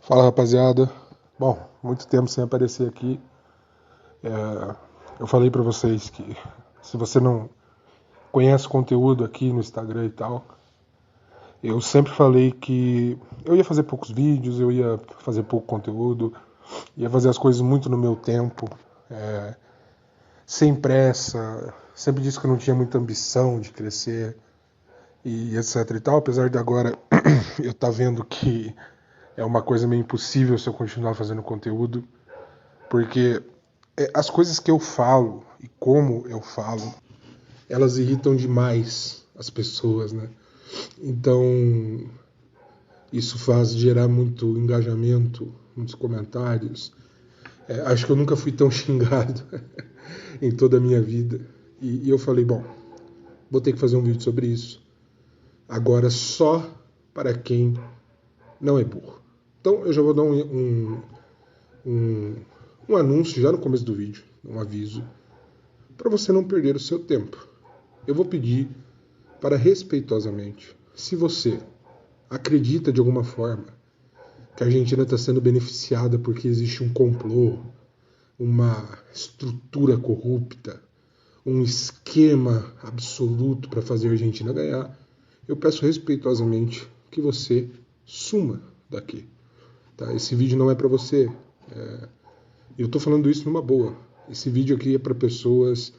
Fala, rapaziada. Bom, muito tempo sem aparecer aqui. Eu falei pra vocês que se você não conhece o conteúdo aqui no Instagram e tal, eu sempre falei que eu ia fazer poucos vídeos, eu ia fazer pouco conteúdo, ia fazer as coisas muito no meu tempo, sem pressa. Sempre disse que eu não tinha muita ambição de crescer e etc e tal, apesar de agora eu tá vendo que é uma coisa meio impossível se eu continuar fazendo conteúdo. Porque as coisas que eu falo e como eu falo, elas irritam demais as pessoas, né? Então, isso faz gerar muito engajamento, muitos comentários. Acho que eu nunca fui tão xingado em toda a minha vida. E eu falei, bom, vou ter que fazer um vídeo sobre isso. Agora só para quem não é burro. Então, eu já vou dar um anúncio já no começo do vídeo, um aviso, para você não perder o seu tempo. Eu vou pedir para respeitosamente, se você acredita de alguma forma que a Argentina está sendo beneficiada porque existe um complô, uma estrutura corrupta, um esquema absoluto para fazer a Argentina ganhar, eu peço respeitosamente que você suma daqui. Tá? Esse vídeo não é para você. Eu estou falando isso numa boa. Esse vídeo aqui é para pessoas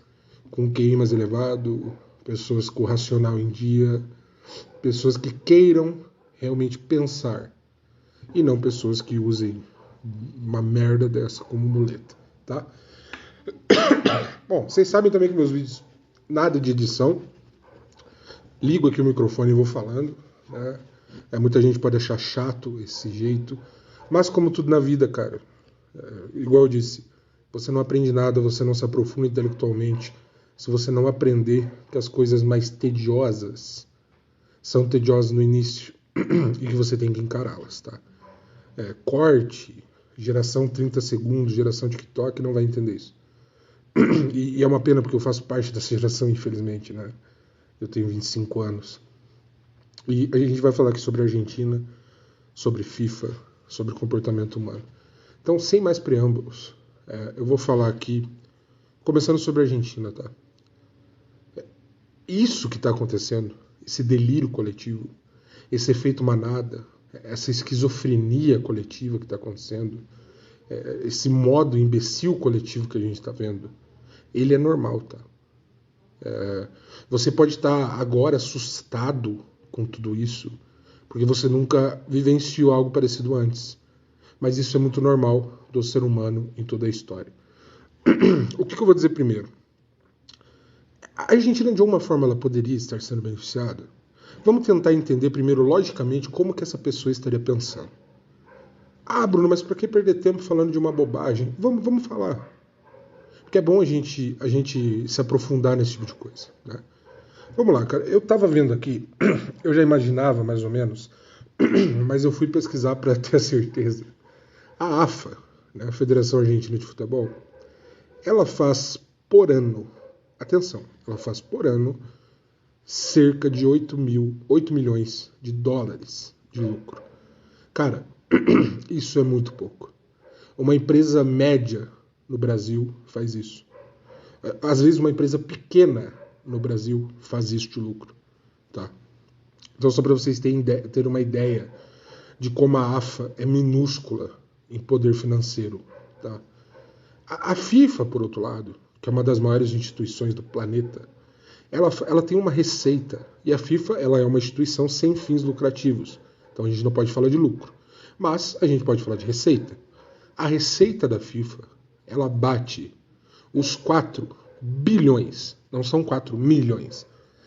com QI mais elevado, pessoas com racional em dia, pessoas que queiram realmente pensar e não pessoas que usem uma merda dessa como muleta, tá? Bom, vocês sabem também que meus vídeos nada de edição, ligo aqui o microfone e vou falando, né? Muita gente pode achar chato esse jeito, mas como tudo na vida, cara, igual eu disse, você não aprende nada, você não se aprofunda intelectualmente se você não aprender que as coisas mais tediosas são tediosas no início e que você tem que encará-las, tá? Corte, geração 30 segundos, geração TikTok não vai entender isso. E é uma pena porque eu faço parte dessa geração, infelizmente, né? Eu tenho 25 anos. E a gente vai falar aqui sobre Argentina, sobre FIFA, sobre comportamento humano. Então, sem mais preâmbulos, eu vou falar aqui, começando sobre a Argentina, tá? Isso que está acontecendo, esse delírio coletivo, esse efeito manada, essa esquizofrenia coletiva que está acontecendo, esse modo imbecil coletivo que a gente está vendo, ele é normal, tá? Você pode estar agora assustado com tudo isso, porque você nunca vivenciou algo parecido antes. Mas isso é muito normal do ser humano em toda a história. O que eu vou dizer primeiro? A Argentina, de alguma forma, ela poderia estar sendo beneficiada? Vamos tentar entender primeiro, logicamente, como que essa pessoa estaria pensando. Ah, Bruno, mas para que perder tempo falando de uma bobagem? Vamos falar. Porque é bom a gente se aprofundar nesse tipo de coisa, né? Vamos lá, cara. Eu tava vendo aqui, eu já imaginava mais ou menos, mas eu fui pesquisar para ter a certeza. A AFA, né, a Federação Argentina de Futebol, ela faz por ano, atenção, ela faz por ano cerca de 8 milhões de dólares de lucro. Cara, isso é muito pouco. Uma empresa média no Brasil faz isso. Às vezes uma empresa pequena no Brasil faz isso de lucro. Tá? Então só para vocês terem uma ideia de como a AFA é minúscula em poder financeiro. Tá? A FIFA, por outro lado, que é uma das maiores instituições do planeta, ela tem uma receita. E a FIFA ela é uma instituição sem fins lucrativos. Então a gente não pode falar de lucro. Mas a gente pode falar de receita. A receita da FIFA, ela bate os 4 bilhões. Não são 4 milhões.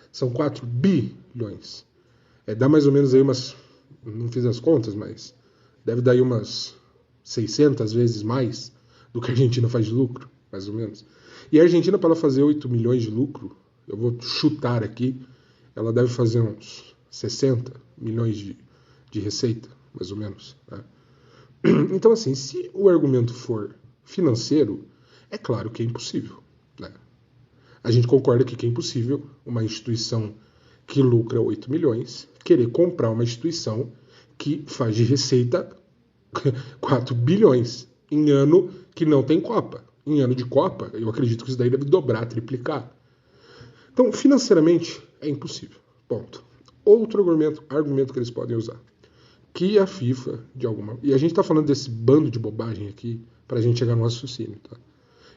São 4 bilhões. Dá mais ou menos aí umas... Não fiz as contas, mas deve dar aí umas 600 vezes mais do que a Argentina faz de lucro, mais ou menos. E a Argentina, para ela fazer 8 milhões de lucro, eu vou chutar aqui, ela deve fazer uns 60 milhões de receita, mais ou menos. Né? Então, assim, se o argumento for financeiro, é claro que é impossível. Né? A gente concorda que é impossível uma instituição que lucra 8 milhões querer comprar uma instituição que faz de receita 4 bilhões em ano que não tem Copa. Em ano de Copa, eu acredito que isso daí deve dobrar, triplicar. Então, financeiramente, é impossível. Ponto. Outro argumento que eles podem usar. Que a FIFA, de alguma... E a gente está falando desse bando de bobagem aqui para a gente chegar no raciocínio, tá?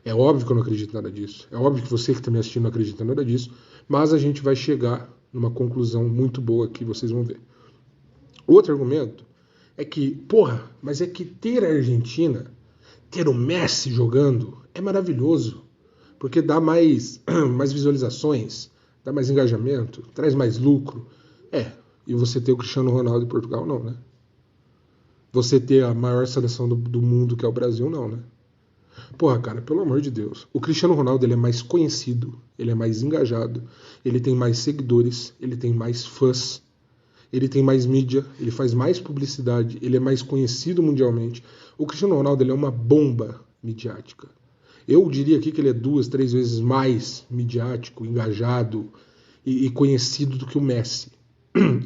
É óbvio que eu não acredito em nada disso. É óbvio que você que está me assistindo não acredita em nada disso. Mas a gente vai chegar numa conclusão muito boa que vocês vão ver. Outro argumento é que, porra, mas é que ter a Argentina, ter o Messi jogando, é maravilhoso. Porque dá mais visualizações, dá mais engajamento, traz mais lucro. E você ter o Cristiano Ronaldo em Portugal, não, né? Você ter a maior seleção do mundo, que é o Brasil, não, né? Porra, cara, pelo amor de Deus. O Cristiano Ronaldo, ele é mais conhecido, ele é mais engajado, ele tem mais seguidores, ele tem mais fãs, ele tem mais mídia, ele faz mais publicidade, ele é mais conhecido mundialmente. O Cristiano Ronaldo, ele é uma bomba midiática. Eu diria aqui que ele é 2, 3 vezes mais midiático, engajado e conhecido do que o Messi.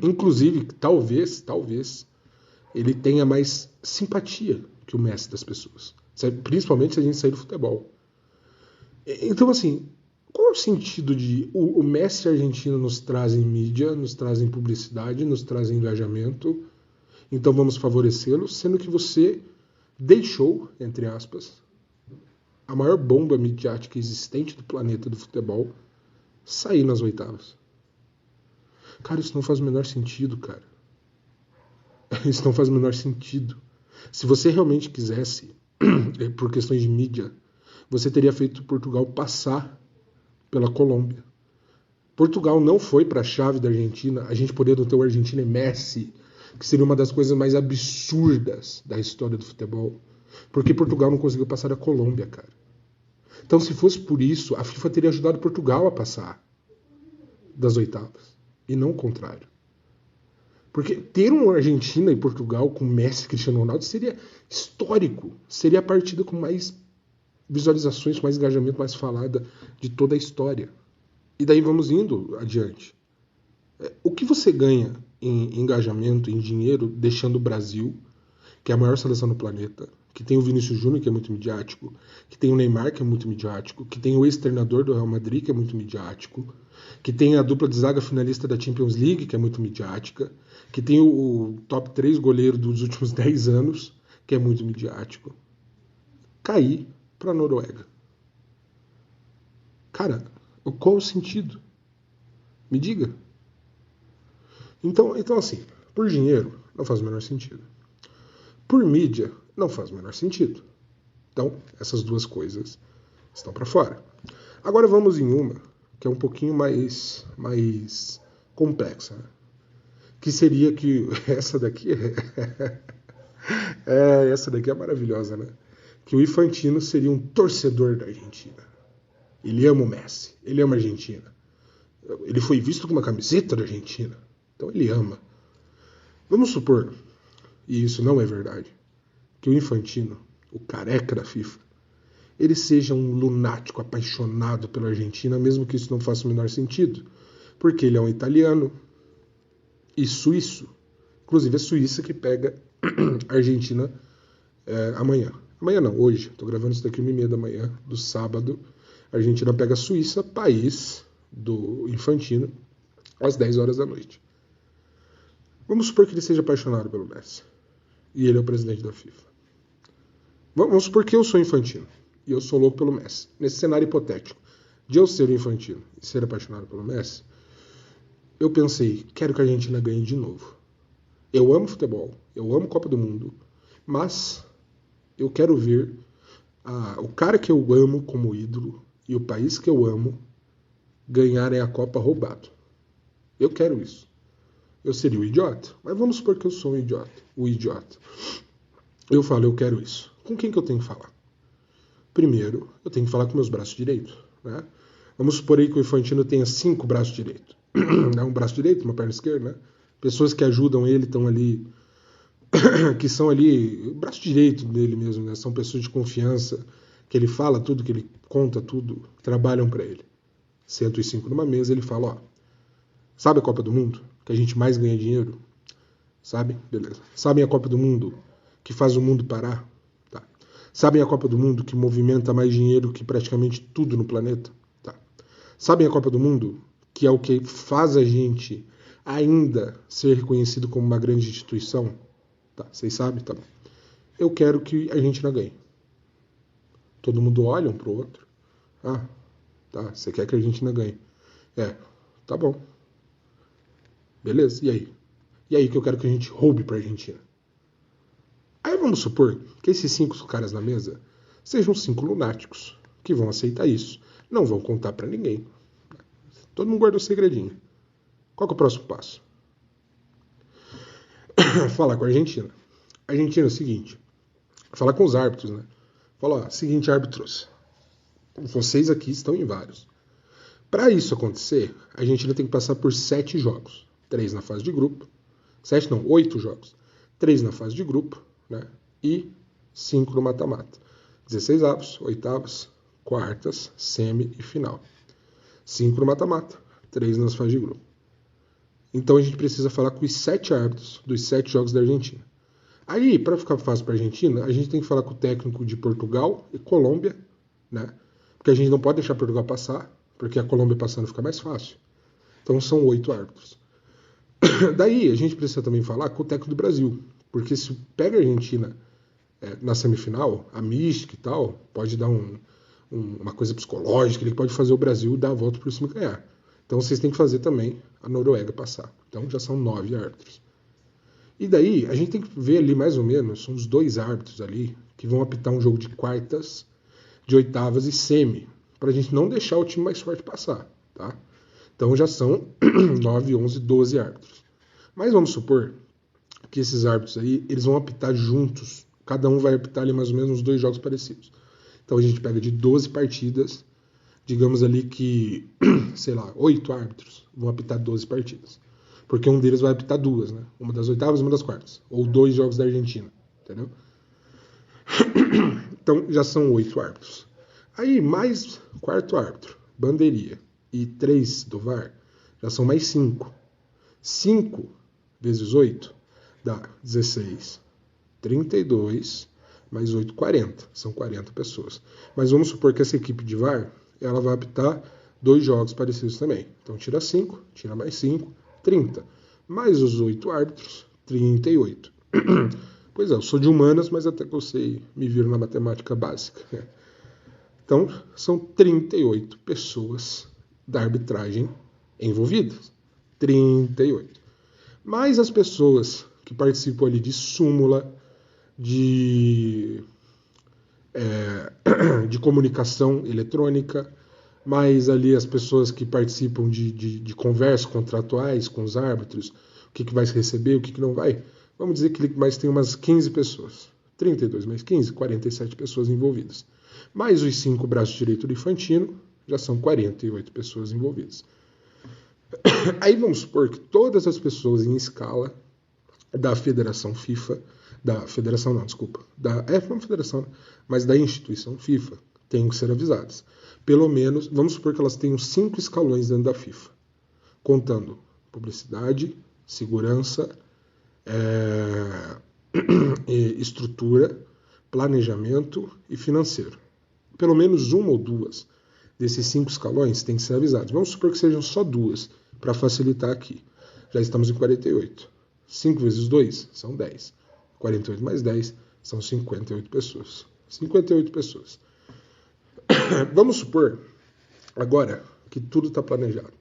Inclusive, talvez, ele tenha mais simpatia que o Messi das pessoas. Principalmente se a gente sair do futebol. Então, assim, qual é o sentido de o Messi argentino nos trazem mídia, nos trazem publicidade, nos trazem engajamento, então vamos favorecê-lo, sendo que você deixou, entre aspas, a maior bomba midiática existente do planeta do futebol sair nas oitavas. Cara, isso não faz o menor sentido, cara. Isso não faz o menor sentido. Se você realmente quisesse, por questões de mídia, você teria feito Portugal passar pela Colômbia. Portugal não foi para a chave da Argentina. A gente poderia ter o Argentina e Messi, que seria uma das coisas mais absurdas da história do futebol. Porque Portugal não conseguiu passar a Colômbia, cara. Então, se fosse por isso, a FIFA teria ajudado Portugal a passar das oitavas. E não o contrário. Porque ter uma Argentina e Portugal com Messi e Cristiano Ronaldo seria histórico. Seria a partida com mais visualizações, com mais engajamento, mais falada de toda a história. E daí vamos indo adiante. O que você ganha em engajamento, em dinheiro, deixando o Brasil, que é a maior seleção do planeta, que tem o Vinícius Júnior, que é muito midiático, que tem o Neymar, que é muito midiático, que tem o ex-treinador do Real Madrid, que é muito midiático, que tem a dupla de zaga finalista da Champions League, que é muito midiática, que tem o top 3 goleiro dos últimos 10 anos, que é muito midiático, cair para a Noruega. Cara, qual o sentido? Me diga. Então, assim, por dinheiro, não faz o menor sentido. Por mídia, não faz o menor sentido. Então, essas duas coisas estão para fora. Agora vamos em uma que é um pouquinho mais complexa, né? Que seria que essa daqui essa daqui é maravilhosa, né? Que o Infantino seria um torcedor da Argentina. Ele ama o Messi, ele ama a Argentina. Ele foi visto com uma camiseta da Argentina. Então ele ama. Vamos supor, e isso não é verdade, que o Infantino, o careca da FIFA, ele seja um lunático apaixonado pela Argentina, mesmo que isso não faça o menor sentido. Porque ele é um italiano e suíço. Inclusive é a Suíça que pega a Argentina amanhã. Amanhã não, hoje. Estou gravando isso daqui 1h30 da manhã, do sábado. A Argentina pega a Suíça, país do Infantino, às 10 horas da noite. Vamos supor que ele seja apaixonado pelo Messi. E ele é o presidente da FIFA. Vamos supor que eu sou Infantino. E eu sou louco pelo Messi. Nesse cenário hipotético de eu ser o Infantino e ser apaixonado pelo Messi, eu pensei, quero que a Argentina ganhe de novo. Eu amo futebol, eu amo Copa do Mundo, mas eu quero ver o cara que eu amo como ídolo e o país que eu amo ganharem a Copa roubado. Eu quero isso. Eu seria o idiota, mas vamos supor que eu sou o idiota. Eu falo, eu quero isso. Com quem que eu tenho que falar? Primeiro, eu tenho que falar com meus braços direitos, né? Vamos supor aí que o Infantino tenha 5 braços direitos. Um braço direito, uma perna esquerda, né? Pessoas que ajudam ele estão ali, que são ali, o braço direito dele mesmo, né? São pessoas de confiança, que ele fala tudo, que ele conta tudo, trabalham para ele. Senta os 5 numa mesa, ele fala, ó, sabe a Copa do Mundo? Que a gente mais ganha dinheiro? Sabe? Beleza. Sabem a Copa do Mundo? que faz o mundo parar? Tá. Sabem a Copa do Mundo, que movimenta mais dinheiro que praticamente tudo no planeta? Tá. Sabem a Copa do Mundo, que é o que faz a gente ainda ser reconhecido como uma grande instituição? Tá. Vocês sabem? Tá bom. Eu quero que a Argentina ganhe. Todo mundo olha um pro outro. Ah, tá. Você quer que a Argentina ganhe? Tá bom. Beleza, e aí? E aí que eu quero que a gente roube pra Argentina. Aí vamos supor que esses 5 caras na mesa sejam 5 lunáticos que vão aceitar isso. Não vão contar pra ninguém. Todo mundo guarda o segredinho. Qual que é o próximo passo? Falar com a Argentina. A Argentina é o seguinte. Falar com os árbitros, né? Falar, seguinte, árbitros. Vocês aqui estão em vários. Para isso acontecer, a Argentina tem que passar por 7 jogos. 3 na fase de grupo. 7 não, 8 jogos. 3 na fase de grupo, né? E 5 no mata-mata. 16 avos, oitavas, quartas, semi e final. 5 no mata-mata, 3 nas fases de grupo. Então a gente precisa falar com os 7 árbitros dos 7 jogos da Argentina. Aí, para ficar fácil para a Argentina, a gente tem que falar com o técnico de Portugal e Colômbia, né? Porque a gente não pode deixar Portugal passar, porque a Colômbia passando fica mais fácil. Então são 8 árbitros. Daí a gente precisa também falar com o técnico do Brasil, porque se pega a Argentina na semifinal, a mística e tal, pode dar uma coisa psicológica, ele pode fazer o Brasil dar a volta por cima e ganhar. Então vocês têm que fazer também a Noruega passar. Então já são 9 árbitros. E daí a gente tem que ver ali mais ou menos, são os 2 árbitros ali, que vão apitar um jogo de quartas, de oitavas e semi, para a gente não deixar o time mais forte passar, tá? Então já são 9, 11, 12 árbitros. Mas vamos supor que esses árbitros aí, eles vão apitar juntos. Cada um vai apitar ali mais ou menos uns 2 jogos parecidos. Então a gente pega de 12 partidas, digamos ali que, sei lá, 8 árbitros vão apitar 12 partidas. Porque um deles vai apitar 2, né? Uma das oitavas e uma das quartas. Ou 2 jogos da Argentina, entendeu? Então já são 8 árbitros. Aí mais 4º árbitro, bandeiria, e 3 do VAR, já são mais 5. 5 vezes 8 dá 16. 32 mais 8, 40. São 40 pessoas. Mas vamos supor que essa equipe de VAR, ela vai apitar 2 jogos parecidos também. Então tira 5, tira mais 5, 30. Mais os 8 árbitros, 38. Pois é, eu sou de humanas, mas até que eu sei, me viro na matemática básica. Né? Então, são 38 pessoas da arbitragem envolvidas. 38. Mais as pessoas que participam ali de súmula, de comunicação eletrônica, mais ali as pessoas que participam de conversas contratuais com os árbitros, o que vai receber, o que não vai. Vamos dizer que mais tem umas 15 pessoas. 32 mais 15, 47 pessoas envolvidas. Mais os 5 braços direito do Infantino, já são 48 pessoas envolvidas. Aí vamos supor que todas as pessoas em escala da Federação FIFA, da Federação não, desculpa, não Federação, mas da instituição FIFA, tenham que ser avisadas. Pelo menos, vamos supor que elas tenham 5 escalões dentro da FIFA, contando publicidade, segurança, estrutura, planejamento e financeiro. Pelo menos 1 ou 2 desses 5 escalões têm que ser avisados. Vamos supor que sejam só 2, para facilitar aqui. Já estamos em 48. 5 vezes 2 são 10. 48 mais 10 são 58 pessoas. 58 pessoas. Vamos supor, agora, que tudo está planejado.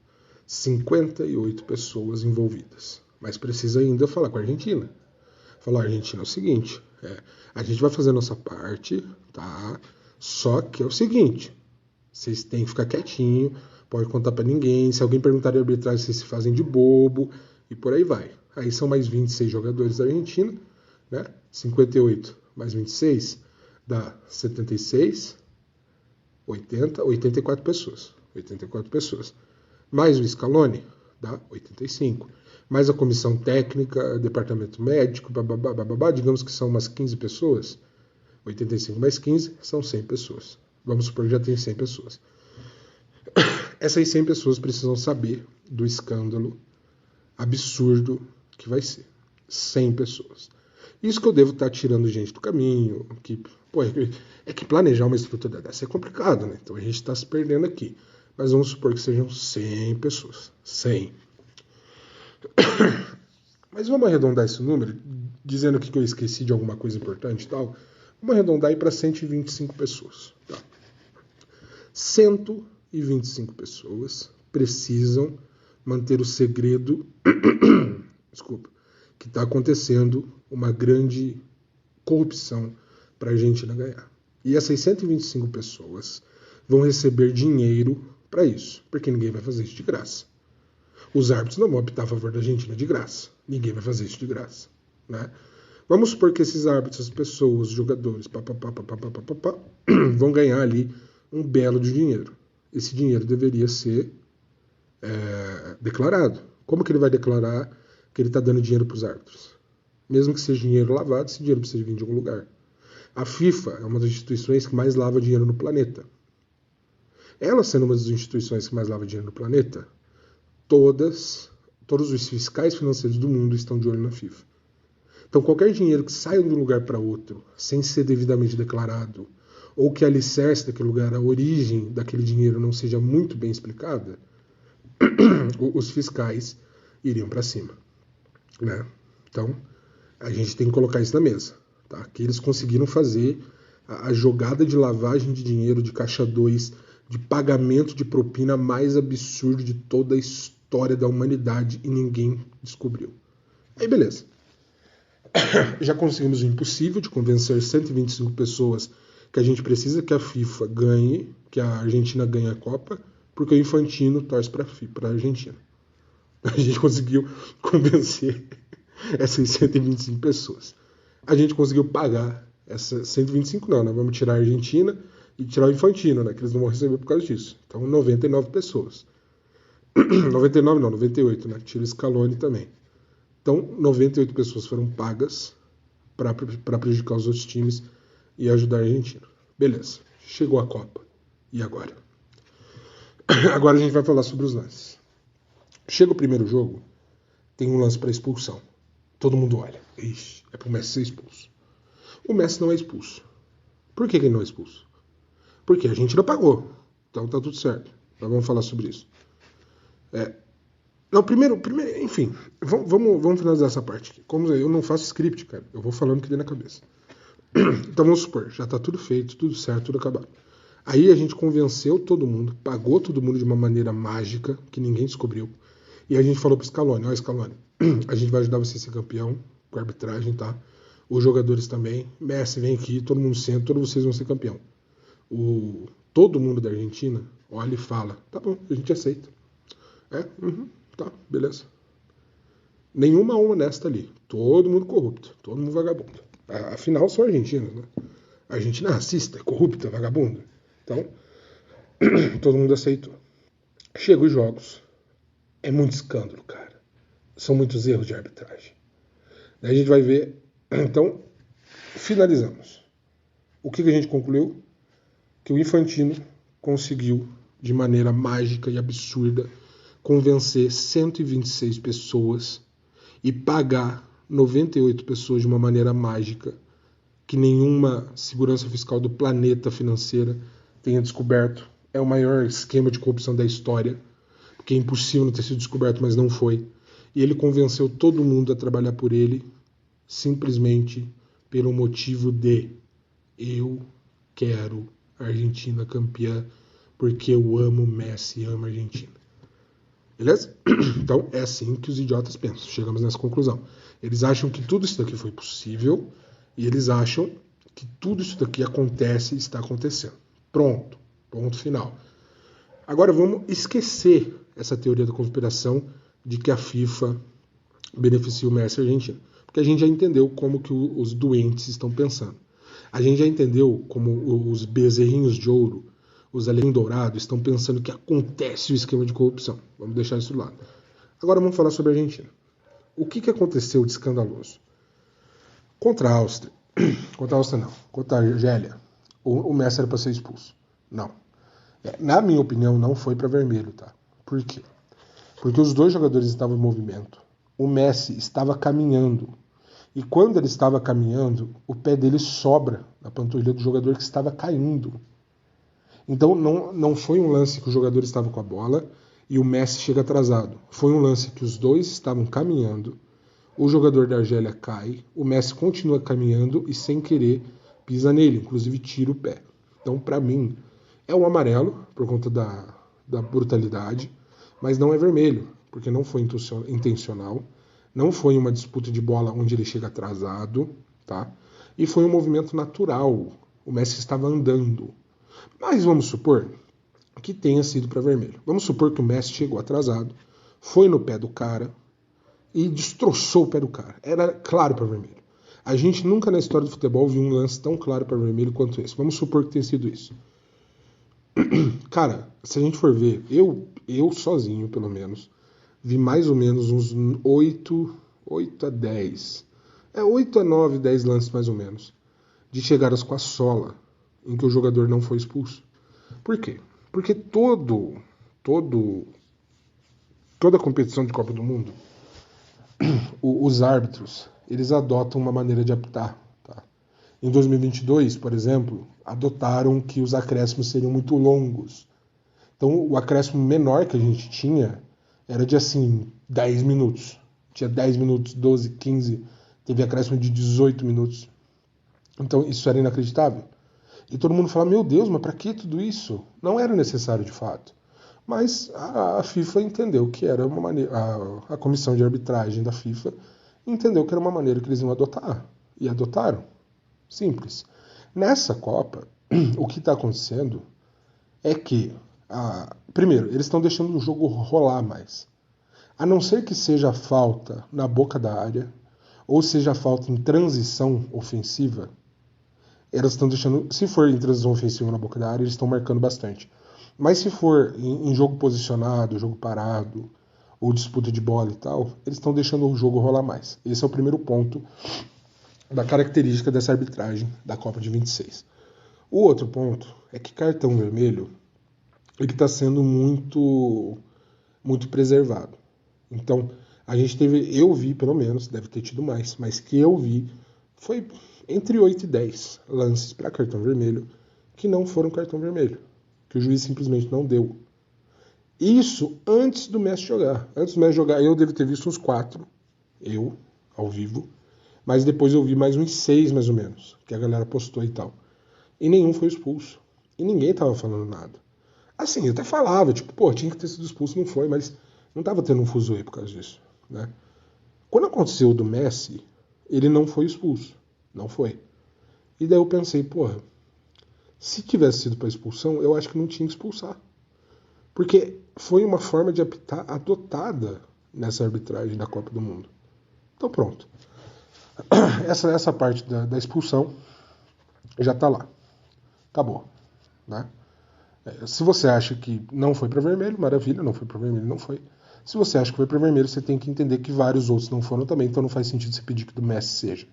58 pessoas envolvidas. Mas precisa ainda falar com a Argentina. Falar, Argentina, é o seguinte, a gente vai fazer a nossa parte, tá? Só que é o seguinte, vocês têm que ficar quietinho, pode contar pra ninguém, se alguém perguntar de arbitragem, vocês se fazem de bobo, e por aí vai. Aí são mais 26 jogadores da Argentina, né? 58 mais 26 dá 76, 80, 84 pessoas. 84 pessoas. Mais o Scaloni dá 85. Mais a comissão técnica, departamento médico, bababá, digamos que são umas 15 pessoas. 85 mais 15 são 100 pessoas. Vamos supor que já tem 100 pessoas. Essas 100 pessoas precisam saber do escândalo absurdo que vai ser. 100 pessoas. Isso que eu devo estar tirando gente do caminho, é que planejar uma estrutura dessa é complicado, né? Então a gente está se perdendo aqui. Mas vamos supor que sejam 100 pessoas. 100. Mas vamos arredondar esse número, dizendo aqui que eu esqueci de alguma coisa importante e tal. Vamos arredondar aí para 125 pessoas. Tá? 125 pessoas precisam manter o segredo desculpa, que está acontecendo uma grande corrupção para a Argentina ganhar. E essas 125 pessoas vão receber dinheiro para isso, porque ninguém vai fazer isso de graça. Os árbitros não vão optar a favor da Argentina de graça. Ninguém vai fazer isso de graça. Né? Vamos supor que esses árbitros, as pessoas, os jogadores, vão ganhar ali um belo de dinheiro. Esse dinheiro deveria ser declarado. Como que ele vai declarar que ele está dando dinheiro para os árbitros? Mesmo que seja dinheiro lavado, esse dinheiro precisa vir de algum lugar. A FIFA é uma das instituições que mais lava dinheiro no planeta. Ela sendo uma das instituições que mais lava dinheiro no planeta, todos os fiscais financeiros do mundo estão de olho na FIFA. Então, qualquer dinheiro que saia de um lugar para outro, sem ser devidamente declarado, ou que a alicerce daquele lugar, a origem daquele dinheiro não seja muito bem explicada, os fiscais iriam para cima. Né? Então, a gente tem que colocar isso na mesa. Tá? Que eles conseguiram fazer a jogada de lavagem de dinheiro de caixa 2, de pagamento de propina mais absurdo de toda a história da humanidade e ninguém descobriu. Aí beleza. Já conseguimos o impossível de convencer 125 pessoas que a gente precisa que a FIFA ganhe, que a Argentina ganhe a Copa, porque o Infantino torce para a Argentina. A gente conseguiu convencer essas 125 pessoas. A gente conseguiu pagar essas 125 não, né? Vamos tirar a Argentina e tirar o Infantino, né? Que eles não vão receber por causa disso. Então 99 pessoas. 99 não, 98, né? Tira o Scaloni também. Então 98 pessoas foram pagas para prejudicar os outros times e ajudar a Argentina. Beleza, chegou a Copa. E agora? Agora a gente vai falar sobre os lances. Chega o primeiro jogo, tem um lance para expulsão. Todo mundo olha. Ixi, é pro Messi ser expulso. O Messi não é expulso. Por que ele não é expulso? Porque a gente não pagou. Então tá tudo certo. Nós vamos falar sobre isso. Não, primeiro, enfim, vamos finalizar essa parte aqui. Como eu não faço script, cara. Eu vou falando o que tem na cabeça. Então vamos supor, já tá tudo feito, tudo certo, tudo acabado. Aí a gente convenceu todo mundo, pagou todo mundo de uma maneira mágica, que ninguém descobriu. E a gente falou pro Scaloni, ó Scaloni, a gente vai ajudar você a ser campeão, com a arbitragem, tá? Os jogadores também. Messi, vem aqui, todo mundo senta, todos vocês vão ser campeão. Todo mundo da Argentina olha e fala, tá bom, a gente aceita. Tá, beleza. Nenhuma alma honesta ali. Todo mundo corrupto, todo mundo vagabundo. Afinal, são argentinos, né? A Argentina é racista, é corrupta, é vagabunda. Então, todo mundo aceitou. Chega os jogos. É muito escândalo, cara. São muitos erros de arbitragem. Daí a gente vai ver. Então, finalizamos. O que a gente concluiu? Que o Infantino conseguiu, de maneira mágica e absurda, convencer 126 pessoas e pagar 98 pessoas de uma maneira mágica que nenhuma segurança fiscal do planeta financeira tenha descoberto. É o maior esquema de corrupção da história, porque é impossível não ter sido descoberto, mas não foi. E ele convenceu todo mundo a trabalhar por ele, simplesmente pelo motivo de eu quero a Argentina campeã, porque eu amo Messi e amo a Argentina. Beleza? Então é assim que os idiotas pensam. Chegamos nessa conclusão. Eles acham que tudo isso daqui foi possível e eles acham que tudo isso daqui acontece e está acontecendo. Pronto. Ponto final. Agora vamos esquecer essa teoria da conspiração de que a FIFA beneficia o Messi e a Argentina. Porque a gente já entendeu como que os doentes estão pensando. A gente já entendeu como os bezerrinhos de ouro, os alecrim dourados, estão pensando que acontece o esquema de corrupção. Vamos deixar isso do lado. Agora vamos falar sobre a Argentina. O que aconteceu de escandaloso? Contra a Áustria. Contra a Áustria não. Contra a Argélia. O Messi era para ser expulso. Não. Na minha opinião, não foi para vermelho, tá? Por quê? Porque os dois jogadores estavam em movimento. O Messi estava caminhando. E quando ele estava caminhando, o pé dele sobra na panturrilha do jogador que estava caindo. Então não foi um lance que o jogador estava com a bola e o Messi chega atrasado. Foi um lance que os dois estavam caminhando, o jogador da Argélia cai, o Messi continua caminhando e sem querer pisa nele, inclusive tira o pé. Então, para mim, é um amarelo por conta da brutalidade, mas não é vermelho, porque não foi intencional, não foi uma disputa de bola onde ele chega atrasado, tá? E foi um movimento natural. O Messi estava andando. Mas vamos supor que tenha sido para vermelho. Vamos supor que o Messi chegou atrasado, foi no pé do cara e destroçou o pé do cara. Era claro para vermelho. A gente nunca na história do futebol viu um lance tão claro para vermelho quanto esse. Vamos supor que tenha sido isso. Cara, se a gente for ver, eu sozinho, pelo menos, vi mais ou menos uns 8 a 10. 8 a 9, 10 lances mais ou menos. De chegadas com a sola, em que o jogador não foi expulso. Por quê? Porque toda a competição de Copa do Mundo, os árbitros, eles adotam uma maneira de apitar. Tá? Em 2022, por exemplo, adotaram que os acréscimos seriam muito longos. Então, o acréscimo menor que a gente tinha era de, assim, 10 minutos. Tinha 10 minutos, 12, 15, teve acréscimo de 18 minutos. Então, isso era inacreditável. E todo mundo fala, meu Deus, mas para que tudo isso? Não era necessário de fato. Mas a FIFA entendeu que era uma maneira, a comissão de arbitragem da FIFA entendeu que era uma maneira que eles iam adotar. E adotaram. Simples. Nessa Copa, o que está acontecendo é que, primeiro, eles estão deixando o jogo rolar mais. A não ser que seja falta na boca da área, ou seja falta em transição ofensiva, elas estão deixando. Se for em transição ofensiva na boca da área, eles estão marcando bastante. Mas se for em jogo posicionado, jogo parado, ou disputa de bola e tal, eles estão deixando o jogo rolar mais. Esse é o primeiro ponto da característica dessa arbitragem da Copa de 26. O outro ponto é que cartão vermelho ele está sendo muito preservado. Então, a gente teve, eu vi pelo menos, deve ter tido mais, mas que eu vi foi entre 8 e 10 lances para cartão vermelho que não foram cartão vermelho, que o juiz simplesmente não deu. Isso antes do Messi jogar. Antes do Messi jogar, eu devo ter visto uns 4, eu, ao vivo, mas depois eu vi mais uns 6, mais ou menos, que a galera postou e tal. E nenhum foi expulso. E ninguém tava falando nada. Assim, eu até falava, tipo, pô, tinha que ter sido expulso, não foi, mas não tava tendo um fuzuê por causa disso, né? Quando aconteceu o do Messi, ele não foi expulso. Não foi. E daí eu pensei, porra, se tivesse sido para expulsão, eu acho que não tinha que expulsar. Porque foi uma forma de apitar adotada nessa arbitragem da Copa do Mundo. Então pronto. Essa parte da expulsão já tá lá. Acabou. Né? Se você acha que não foi para vermelho, maravilha, não foi para vermelho, não foi. Se você acha que foi para vermelho, você tem que entender que vários outros não foram também, então não faz sentido você pedir que do Messi seja.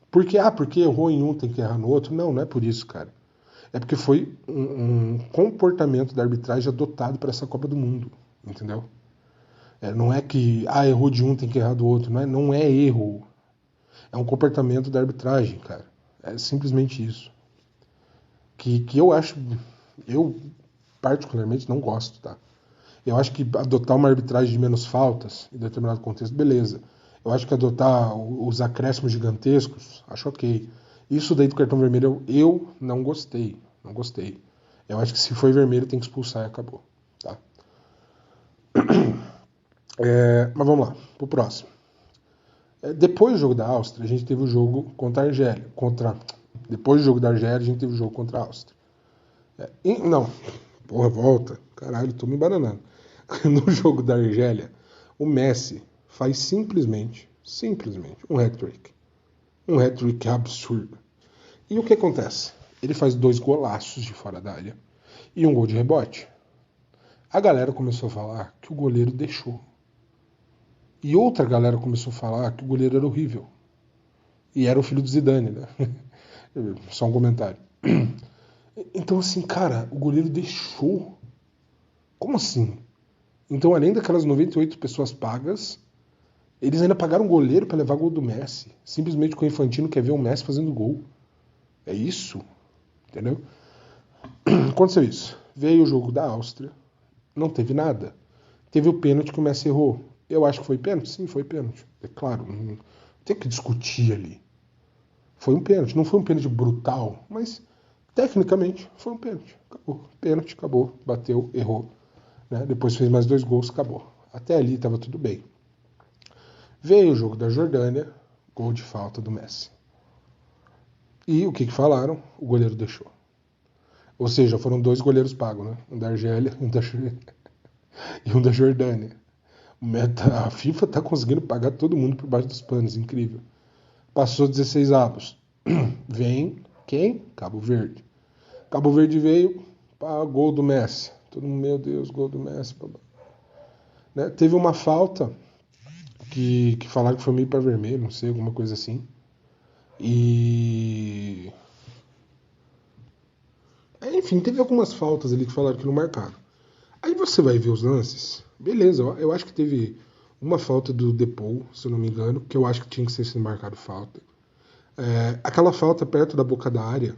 Porque errou em um, tem que errar no outro? Não, não é por isso, cara. É porque foi um comportamento da arbitragem adotado para essa Copa do Mundo, entendeu? Não é que, errou de um, tem que errar do outro, não é erro. É um comportamento da arbitragem, cara. É simplesmente isso. Que eu particularmente não gosto, tá? Eu acho que adotar uma arbitragem de menos faltas em determinado contexto, beleza. Eu acho que adotar os acréscimos gigantescos, acho ok. Isso daí do cartão vermelho eu não gostei. Não gostei. Eu acho que se foi vermelho tem que expulsar e acabou. Tá? Mas vamos lá, pro próximo. Depois do jogo da Áustria, a gente teve o jogo contra a Argélia. Depois do jogo da Argélia, a gente teve o jogo contra a Áustria. Não, porra, volta. Caralho, tô me embananando. No jogo da Argélia, o Messi faz simplesmente um hat-trick. Um hat-trick absurdo. E o que acontece? Ele faz 2 golaços de fora da área e um gol de rebote. A galera começou a falar que o goleiro deixou. E outra galera começou a falar que o goleiro era horrível. E era o filho do Zidane, né? Só um comentário. Então, assim, cara, o goleiro deixou. Como assim? Então, além daquelas 98 pessoas pagas, Eles ainda pagaram um goleiro para levar gol do Messi. Simplesmente porque o Infantino quer ver o Messi fazendo gol. É isso. Entendeu? Aconteceu isso. Veio o jogo da Áustria. Não teve nada. Teve o pênalti que o Messi errou. Eu acho que foi pênalti? Sim, foi pênalti. É claro, não tem que discutir ali. Foi um pênalti. Não foi um pênalti brutal, mas tecnicamente foi um pênalti. Acabou. Pênalti, acabou. Bateu, errou. Né? Depois fez mais 2 gols, acabou. Até ali estava tudo bem. Veio o jogo da Jordânia, gol de falta do Messi. E o que falaram? O goleiro deixou. Ou seja, foram 2 goleiros pagos, né? Um da Argélia e um da Jordânia. A FIFA tá conseguindo pagar todo mundo por baixo dos panos, incrível. Passou 16 avos. Vem quem? Cabo Verde. Cabo Verde veio, pá, gol do Messi. Todo mundo, meu Deus, gol do Messi. Né? Teve uma falta que falaram que foi meio para vermelho, não sei, alguma coisa assim. E enfim, teve algumas faltas ali que falaram que não marcaram. Aí você vai ver os lances, beleza, eu acho que teve uma falta do Depou, se eu não me engano, que eu acho que tinha que ser sido marcado falta. Aquela falta perto da boca da área,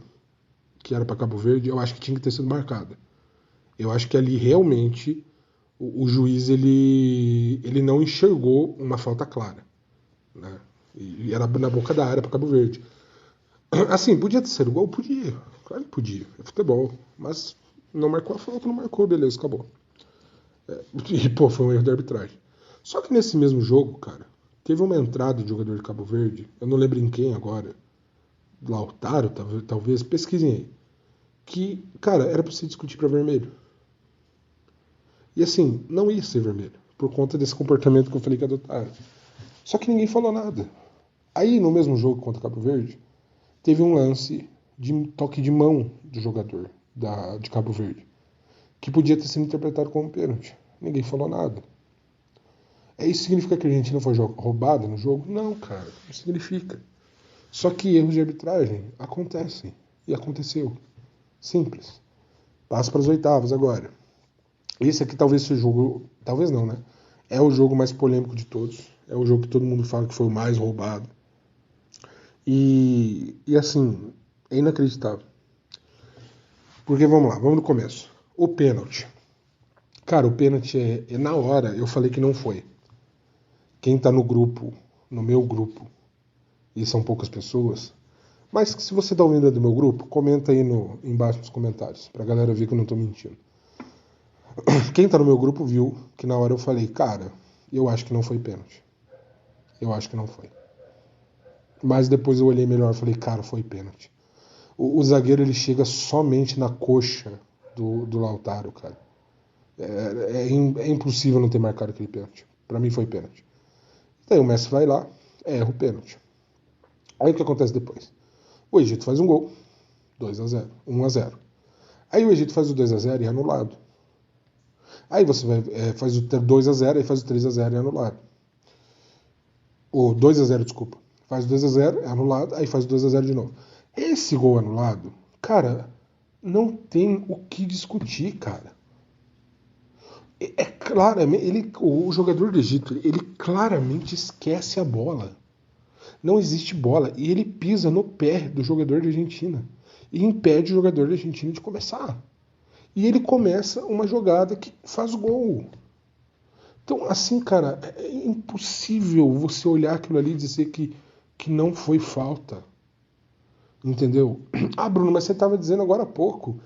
que era para Cabo Verde, eu acho que tinha que ter sido marcada. Eu acho que ali realmente o juiz ele não enxergou uma falta clara. Né? E era na boca da área para Cabo Verde. Assim, podia ter sido gol? Podia. Claro que podia. É futebol. Mas não marcou a falta, não marcou, beleza, acabou. E, pô, foi um erro da arbitragem. Só que nesse mesmo jogo, cara, teve uma entrada de jogador de Cabo Verde, eu não lembro em quem agora, Lautaro, talvez, pesquisem aí, que, cara, era pra se discutir pra vermelho. E assim, não ia ser vermelho, por conta desse comportamento que eu falei que adotaram. Só que ninguém falou nada. Aí, no mesmo jogo contra Cabo Verde, teve um lance de toque de mão do jogador de Cabo Verde, que podia ter sido interpretado como pênalti. Ninguém falou nada. Isso significa que a Argentina foi roubada no jogo? Não, cara, não significa. Só que erros de arbitragem acontecem. E aconteceu. Simples. Passa para as oitavas agora. Esse aqui talvez seja o jogo. Talvez não, né? É o jogo mais polêmico de todos. É o jogo que todo mundo fala que foi o mais roubado. E assim, é inacreditável. Porque vamos lá, vamos no começo. O pênalti. Cara, o pênalti na hora eu falei que não foi. Quem tá no grupo, no meu grupo, e são poucas pessoas, mas se você tá ouvindo do meu grupo, comenta aí embaixo nos comentários, pra galera ver que eu não tô mentindo. Quem tá no meu grupo viu que na hora eu falei, cara, eu acho que não foi pênalti. Eu acho que não foi. Mas depois eu olhei melhor e falei, cara, foi pênalti. O zagueiro ele chega somente na coxa do Lautaro, cara. É impossível não ter marcado aquele pênalti. Pra mim foi pênalti. Daí o Messi vai lá, erra o pênalti. Aí o que acontece depois? O Egito faz um gol, 2-0, 1-0. Aí o Egito faz o 2-0 e é anulado. Aí você faz o 2-0 e faz o 3-0 e é anulado. O 2-0, desculpa. Faz o 2-0, é anulado, aí faz o 2-0 de novo. Esse gol anulado, cara, não tem o que discutir, cara. Claramente, o jogador do Egito, ele claramente esquece a bola. Não existe bola. E ele pisa no pé do jogador da Argentina. E impede o jogador da Argentina de começar. E ele começa uma jogada que faz gol. Então, assim, cara, é impossível você olhar aquilo ali e dizer que não foi falta. Entendeu? Ah, Bruno, mas você estava dizendo agora há pouco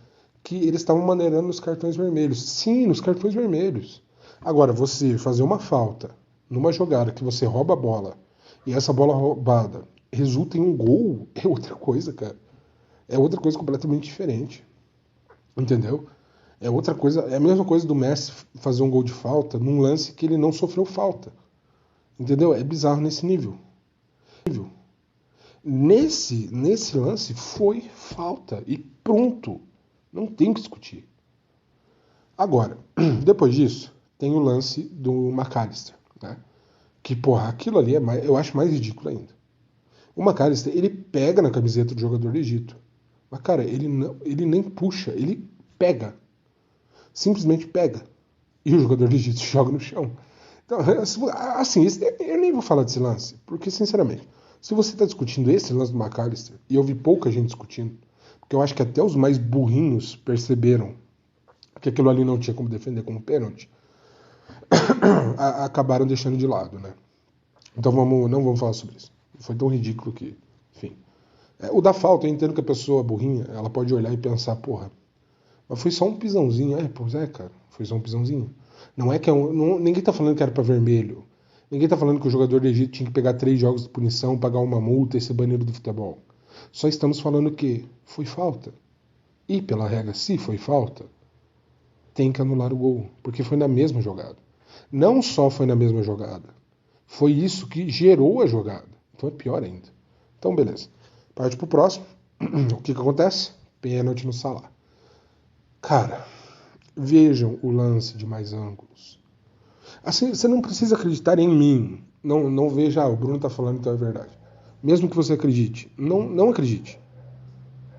que eles estavam maneirando nos cartões vermelhos. Sim, nos cartões vermelhos. Agora, você fazer uma falta numa jogada que você rouba a bola e essa bola roubada resulta em um gol, é outra coisa, cara. É outra coisa completamente diferente. Entendeu? É outra coisa, é a mesma coisa do Messi fazer um gol de falta num lance que ele não sofreu falta. Entendeu? É bizarro nesse nível. Nesse lance foi falta e pronto. Não tem o que discutir. Agora, depois disso, tem o lance do McAllister, né? Que, porra, aquilo ali eu acho mais ridículo ainda. O McAllister, ele pega na camiseta do jogador do Egito. Mas, cara, ele nem puxa, ele pega. Simplesmente pega. E o jogador do Egito joga no chão. Então, assim, eu nem vou falar desse lance, porque, sinceramente, se você está discutindo esse lance do McAllister, e eu vi pouca gente discutindo, porque eu acho que até os mais burrinhos perceberam que aquilo ali não tinha como defender como pênalti, acabaram deixando de lado, né? Então não vamos falar sobre isso. Foi tão ridículo que, enfim. O da falta, eu entendo que a pessoa burrinha, ela pode olhar e pensar, porra, mas foi só um pisãozinho. Pois é, cara, foi só um pisãozinho. Não é que ninguém tá falando que era pra vermelho. Ninguém tá falando que o jogador do Egito tinha que pegar 3 jogos de punição, pagar uma multa e ser banido do futebol. Só estamos falando que foi falta. E, pela regra, se foi falta, tem que anular o gol, porque foi na mesma jogada. Não só foi na mesma jogada, foi isso que gerou a jogada. Então é pior ainda. Então, beleza. Parte pro próximo. O que acontece? Pênalti no Salah. Cara, vejam o lance de mais ângulos. Assim, você não precisa acreditar em mim. Não veja, o Bruno tá falando, então é verdade. Mesmo que você acredite, não acredite.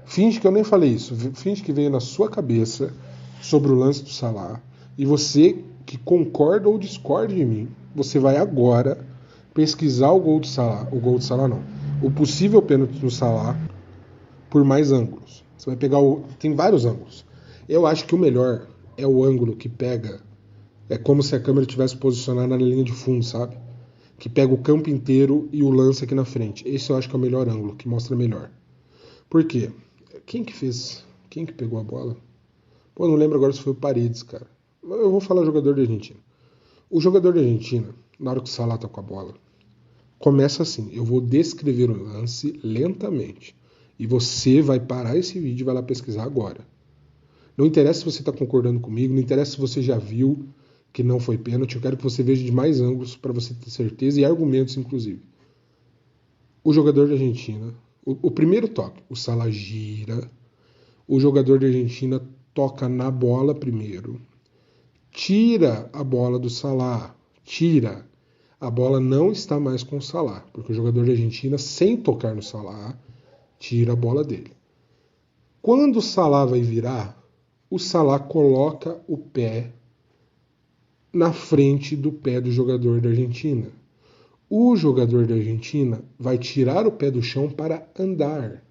Finge que eu nem falei isso. Finge que veio na sua cabeça sobre o lance do Salah. E você que concorda ou discorda de mim, você vai agora pesquisar o gol do Salah. O gol do Salah não. O possível pênalti do Salah por mais ângulos. Você vai pegar tem vários ângulos. Eu acho que o melhor é o ângulo que pega. É como se a câmera tivesse posicionada na linha de fundo, sabe? Que pega o campo inteiro e o lance aqui na frente. Esse eu acho que é o melhor ângulo, que mostra melhor. Por quê? Quem que fez? Quem que pegou a bola? Pô, não lembro agora se foi o Paredes, cara. Eu vou falar jogador da Argentina. O jogador da Argentina, na hora que o Salah tá com a bola, começa assim. Eu vou descrever o lance lentamente. E você vai parar esse vídeo e vai lá pesquisar agora. Não interessa se você está concordando comigo, não interessa se você já viu que não foi pênalti, eu quero que você veja de mais ângulos para você ter certeza e argumentos, inclusive. O jogador da Argentina, o primeiro toque, o Salah gira, o jogador da Argentina toca na bola primeiro, tira a bola do Salah, tira. A bola não está mais com o Salah, porque o jogador da Argentina, sem tocar no Salah, tira a bola dele. Quando o Salah vai virar, o Salah coloca o pé na frente do pé do jogador da Argentina. O jogador da Argentina vai tirar o pé do chão para andar.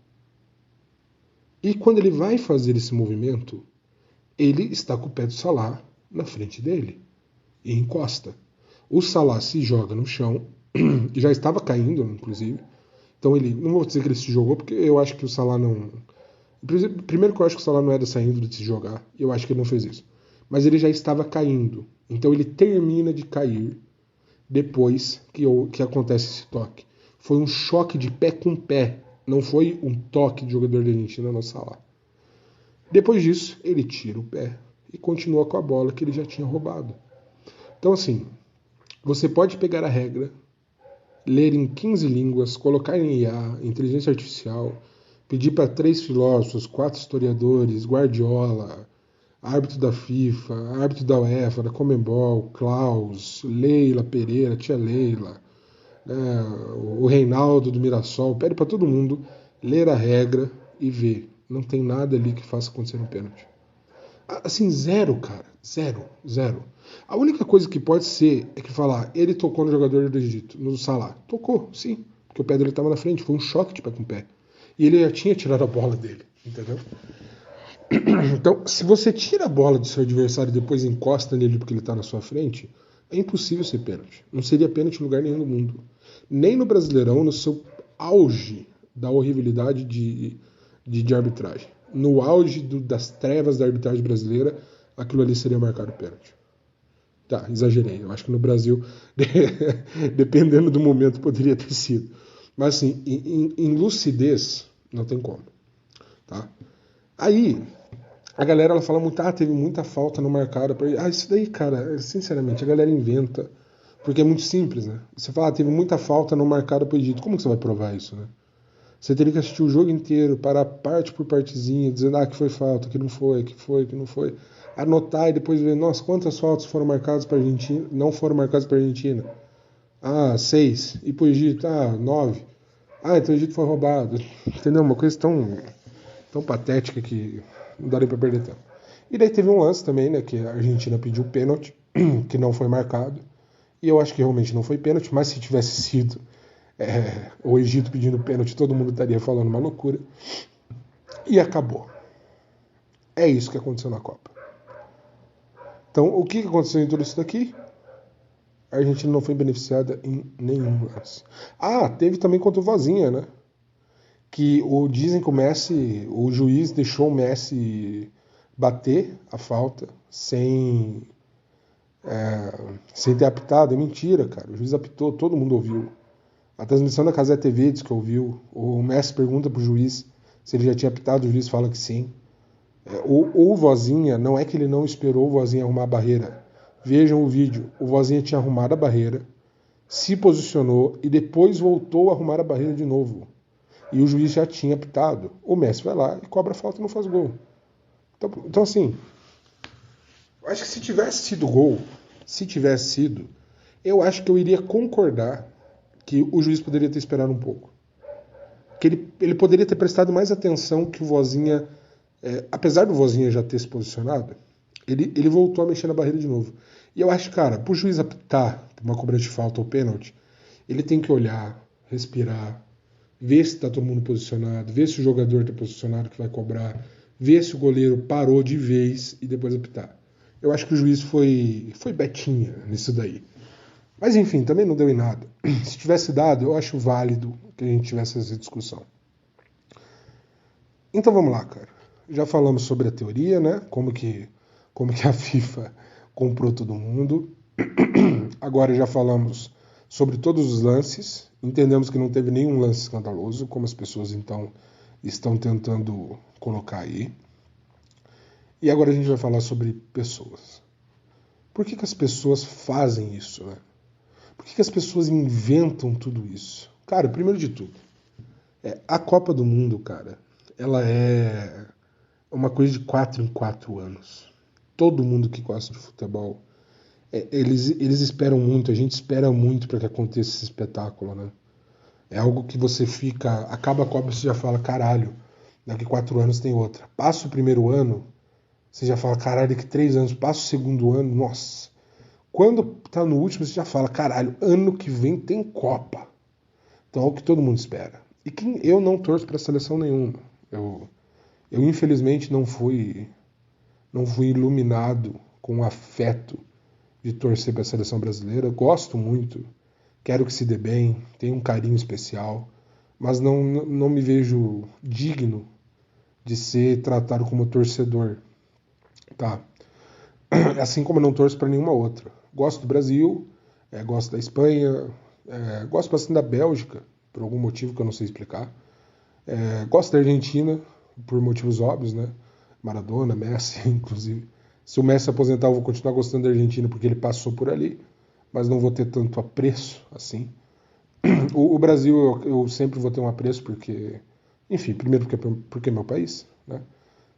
E quando ele vai fazer esse movimento, ele está com o pé do Salah na frente dele e encosta. O Salah se joga no chão, já estava caindo, inclusive. Então ele, não vou dizer que ele se jogou, porque eu acho que o Salah não... Primeiro que eu acho que o Salah não é dessa índole de se jogar, e eu acho que ele não fez isso. Mas ele já estava caindo. Então ele termina de cair depois que acontece esse toque. Foi um choque de pé com pé, não foi um toque de jogador da Argentina no Salah. Depois disso, ele tira o pé e continua com a bola que ele já tinha roubado. Então assim, você pode pegar a regra, ler em 15 línguas, colocar em IA, inteligência artificial, pedir para 3 filósofos, 4 historiadores, Guardiola, árbitro da FIFA, árbitro da UEFA, da Conmebol, Klaus, Leila Pereira, tia Leila, né, o Reinaldo do Mirassol, pede para todo mundo ler a regra e ver. Não tem nada ali que faça acontecer um pênalti. Assim, zero, cara. Zero. A única coisa que pode ser é que falar, ele tocou no jogador do Egito, no Salah. Tocou, sim, porque o pé dele estava na frente, foi um choque de pé com pé. E ele já tinha tirado a bola dele, entendeu? Então, se você tira a bola do seu adversário e depois encosta nele porque ele está na sua frente, é impossível ser pênalti. Não seria pênalti em lugar nenhum do mundo. Nem no Brasileirão, no seu auge da horribilidade de arbitragem. No auge das trevas da arbitragem brasileira, aquilo ali seria marcado pênalti. Tá, exagerei. Eu acho que no Brasil, dependendo do momento, poderia ter sido. Mas assim, em lucidez, não tem como. Tá? Aí, a galera ela fala muito, teve muita falta no marcado. Isso daí, cara, sinceramente, a galera inventa. Porque é muito simples, né? Você fala, teve muita falta no marcado pro Egito. Como que você vai provar isso, né? Você teria que assistir o jogo inteiro, parar parte por partezinha, dizendo, que foi falta, que não foi, que não foi. Anotar e depois ver, nossa, quantas faltas foram marcadas para a Argentina, não foram marcadas para a Argentina? 6. E pro Egito, 9. Então o Egito foi roubado. Entendeu? Uma coisa tão patética que não daria para perder tempo. E daí teve um lance também, né, que a Argentina pediu pênalti, que não foi marcado. E eu acho que realmente não foi pênalti, mas se tivesse sido o Egito pedindo pênalti, todo mundo estaria falando uma loucura. E acabou. É isso que aconteceu na Copa. Então, o que aconteceu em tudo isso daqui? A Argentina não foi beneficiada em nenhum lance. Teve também contra o Vozinha, né? Que dizem que o juiz deixou o Messi bater a falta sem ter apitado. É mentira, cara. O juiz apitou, todo mundo ouviu. A transmissão da Cazé TV diz que ouviu. O Messi pergunta pro juiz se ele já tinha apitado, o juiz fala que sim. O Vozinha, não é que ele não esperou o Vozinha arrumar a barreira. Vejam o vídeo. O Vozinha tinha arrumado a barreira, se posicionou e depois voltou a arrumar a barreira de novo. E o juiz já tinha apitado. O Messi vai lá e cobra a falta e não faz gol. Então assim, eu acho que se tivesse sido gol, eu acho que eu iria concordar que o juiz poderia ter esperado um pouco. Que ele poderia ter prestado mais atenção que o Vozinha, apesar do Vozinha já ter se posicionado, ele voltou a mexer na barreira de novo. E eu acho, cara, pro juiz apitar uma cobrança de falta ou pênalti, ele tem que olhar, respirar, ver se tá todo mundo posicionado, ver se o jogador tá posicionado que vai cobrar, ver se o goleiro parou de vez e depois apitar. Eu acho que o juiz foi betinha nisso daí. Mas enfim, também não deu em nada. Se tivesse dado, eu acho válido que a gente tivesse essa discussão. Então vamos lá, cara. Já falamos sobre a teoria, né? Como que a FIFA comprou todo mundo. Agora já falamos sobre todos os lances. Entendemos que não teve nenhum lance escandaloso, como as pessoas então estão tentando colocar aí. E agora a gente vai falar sobre pessoas. Por que as pessoas fazem isso, né? Por que as pessoas inventam tudo isso? Cara, primeiro de tudo, a Copa do Mundo, cara, ela é uma coisa de 4 em 4 anos. Todo mundo que gosta de futebol, eles esperam muito, a gente espera muito para que aconteça esse espetáculo, né? É algo que você fica, acaba a Copa e você já fala, caralho, daqui 4 anos tem outra. Passa o primeiro ano, você já fala, caralho, daqui 3 anos. Passa o segundo ano, nossa. Quando tá no último, você já fala, caralho, ano que vem tem Copa. Então é o que todo mundo espera. E eu não torço para seleção nenhuma. Eu infelizmente não fui iluminado com o afeto de torcer para a seleção brasileira. Gosto muito, quero que se dê bem, tenho um carinho especial, mas não me vejo digno de ser tratado como torcedor, tá? Assim como eu não torço para nenhuma outra. Gosto do Brasil, gosto da Espanha, gosto bastante da Bélgica, por algum motivo que eu não sei explicar. Gosto da Argentina, por motivos óbvios, né? Maradona, Messi, inclusive. Se o Messi aposentar, eu vou continuar gostando da Argentina porque ele passou por ali, mas não vou ter tanto apreço assim. O Brasil eu sempre vou ter um apreço porque, enfim, primeiro porque é meu país, né?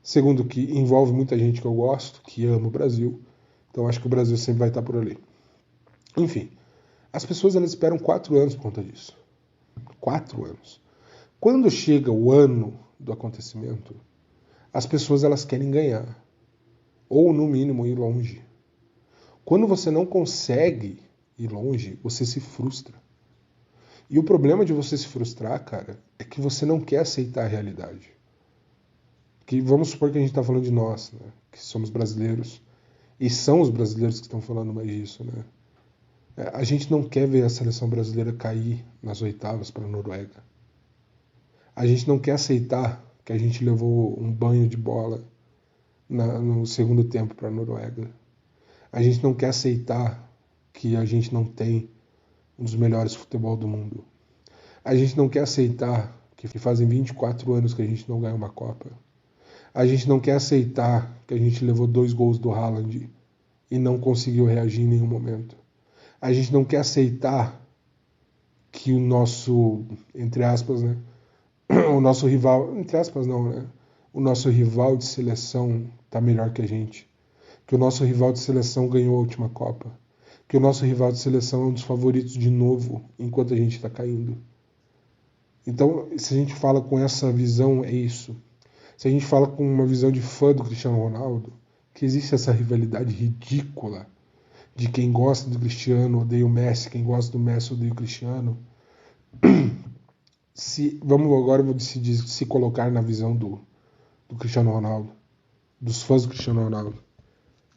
Segundo que envolve muita gente que eu gosto, que ama o Brasil. Então acho que o Brasil sempre vai estar por ali. Enfim, as pessoas elas esperam 4 anos por conta disso. 4 anos. Quando chega o ano do acontecimento, as pessoas elas querem ganhar. Ou, no mínimo, ir longe. Quando você não consegue ir longe, você se frustra. E o problema de você se frustrar, cara, é que você não quer aceitar a realidade. Que vamos supor que a gente está falando de nós, né? Que somos brasileiros. E são os brasileiros que estão falando mais disso, né? A gente não quer ver a seleção brasileira cair nas oitavas para a Noruega. A gente não quer aceitar que a gente levou um banho de bola no segundo tempo para a Noruega. A gente não quer aceitar que a gente não tem um dos melhores futebol do mundo. A gente não quer aceitar que fazem 24 anos que a gente não ganha uma Copa. A gente não quer aceitar que a gente levou 2 gols do Haaland e não conseguiu reagir em nenhum momento. A gente não quer aceitar que o nosso, entre aspas, né? O nosso rival, entre aspas não, né? O nosso rival de seleção tá melhor que a gente. Que o nosso rival de seleção ganhou a última Copa. Que o nosso rival de seleção é um dos favoritos de novo, enquanto a gente está caindo. Então, se a gente fala com essa visão, é isso. Se a gente fala com uma visão de fã do Cristiano Ronaldo, que existe essa rivalidade ridícula, de quem gosta do Cristiano odeia o Messi, quem gosta do Messi odeia o Cristiano. Vamos agora, eu vou decidir se colocar na visão do Cristiano Ronaldo, dos fãs do Cristiano Ronaldo.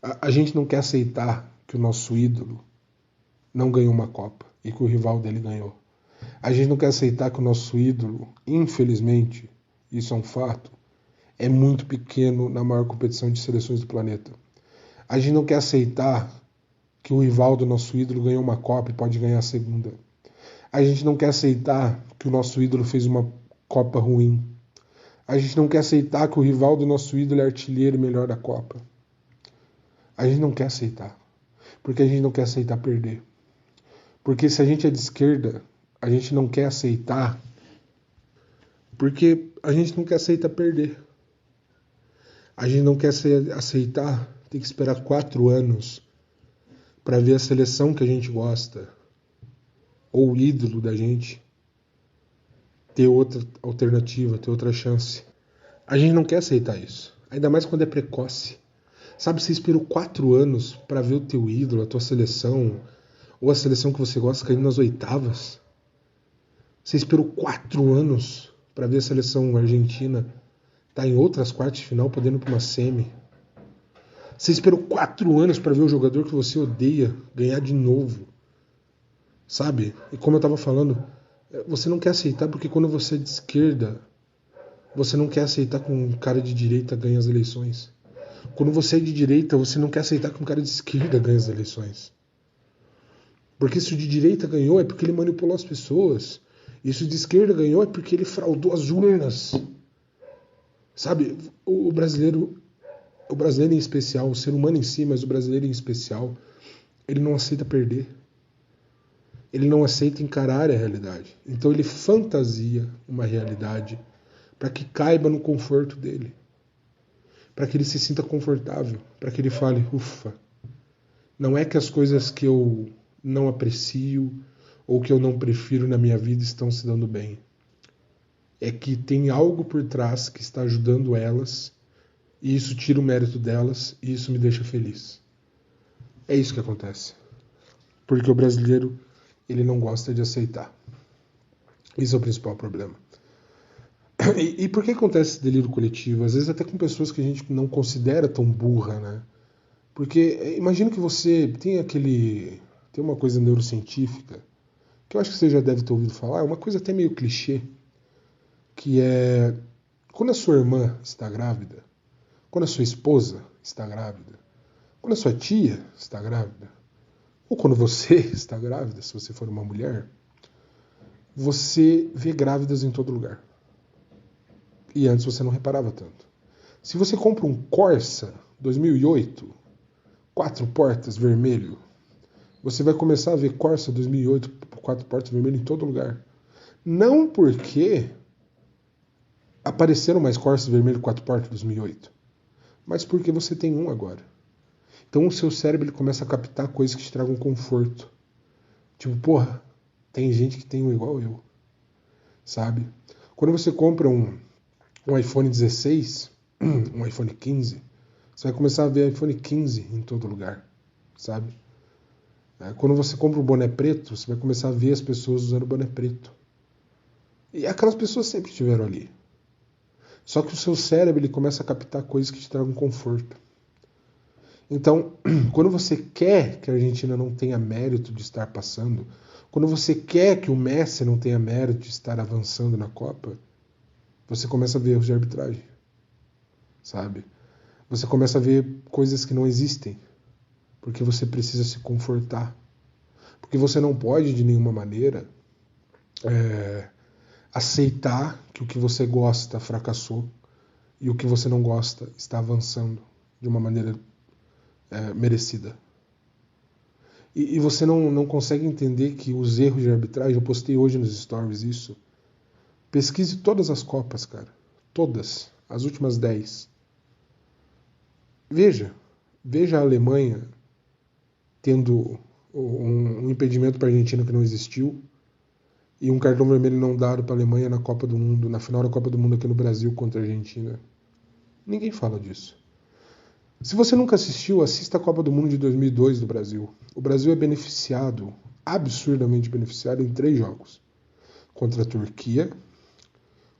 A gente não quer aceitar que o nosso ídolo não ganhou uma Copa e que o rival dele ganhou. A gente não quer aceitar que o nosso ídolo, infelizmente, isso é um fato, é muito pequeno na maior competição de seleções do planeta. A gente não quer aceitar que o rival do nosso ídolo ganhou uma Copa e pode ganhar a segunda. A gente não quer aceitar que o nosso ídolo fez uma Copa ruim. A gente não quer aceitar que o rival do nosso ídolo é artilheiro e melhor da Copa. A gente não quer aceitar. Porque a gente não quer aceitar perder. Porque se a gente é de esquerda, a gente não quer aceitar. Porque a gente não quer aceitar perder. A gente não quer aceitar ter que esperar 4 anos para ver a seleção que a gente gosta, ou o ídolo da gente, ter outra alternativa, ter outra chance. A gente não quer aceitar isso. Ainda mais quando é precoce. Sabe, você esperou 4 anos para ver o teu ídolo, a tua seleção, ou a seleção que você gosta caindo nas oitavas. Você esperou 4 anos para ver a seleção argentina estar em outras quartas de final, podendo ir para uma semi. Você esperou 4 anos para ver o jogador que você odeia ganhar de novo. Sabe? E como eu estava falando, você não quer aceitar porque quando você é de esquerda, você não quer aceitar que um cara de direita ganhe as eleições. Quando você é de direita, você não quer aceitar que um cara de esquerda ganhe as eleições. Porque se o de direita ganhou é porque ele manipulou as pessoas. E se o de esquerda ganhou é porque ele fraudou as urnas. Sabe, o brasileiro em especial, o ser humano em si, mas o brasileiro em especial, ele não aceita perder. Ele não aceita encarar a realidade. Então ele fantasia uma realidade para que caiba no conforto dele. Para que ele se sinta confortável. Para que ele fale, ufa, não é que as coisas que eu não aprecio ou que eu não prefiro na minha vida estão se dando bem. É que tem algo por trás que está ajudando elas e isso tira o mérito delas e isso me deixa feliz. É isso que acontece. Porque o brasileiro, ele não gosta de aceitar. Esse é o principal problema. E por que acontece esse delírio coletivo? Às vezes até com pessoas que a gente não considera tão burra, né? Porque imagina que você tem uma coisa neurocientífica, que eu acho que você já deve ter ouvido falar, é uma coisa até meio clichê, que é quando a sua irmã está grávida, quando a sua esposa está grávida, quando a sua tia está grávida, ou quando você está grávida, se você for uma mulher, você vê grávidas em todo lugar. E antes você não reparava tanto. Se você compra um Corsa 2008, 4 portas vermelho, você vai começar a ver Corsa 2008, 4 portas vermelho em todo lugar. Não porque apareceram mais Corsa vermelho 4 portas 2008, mas porque você tem um agora. Então o seu cérebro ele começa a captar coisas que te tragam conforto. Tipo, porra, tem gente que tem um igual eu, sabe? Quando você compra um iPhone 16, um iPhone 15, você vai começar a ver iPhone 15 em todo lugar, sabe? Quando você compra um boné preto, você vai começar a ver as pessoas usando boné preto. E aquelas pessoas sempre estiveram ali. Só que o seu cérebro ele começa a captar coisas que te tragam conforto. Então, quando você quer que a Argentina não tenha mérito de estar passando, quando você quer que o Messi não tenha mérito de estar avançando na Copa, você começa a ver erros de arbitragem, sabe? Você começa a ver coisas que não existem, porque você precisa se confortar. Porque você não pode, de nenhuma maneira, aceitar que o que você gosta fracassou e o que você não gosta está avançando de uma maneira merecida. E você não consegue entender que os erros de arbitragem, eu postei hoje nos stories isso, pesquise todas as Copas, cara. Todas. As últimas 10. Veja a Alemanha tendo um impedimento para a Argentina que não existiu e um cartão vermelho não dado para a Alemanha na Copa do Mundo, na final da Copa do Mundo aqui no Brasil contra a Argentina. Ninguém fala disso. Se você nunca assistiu, assista a Copa do Mundo de 2002 do Brasil. O Brasil é beneficiado, absurdamente beneficiado, em 3 jogos. Contra a Turquia,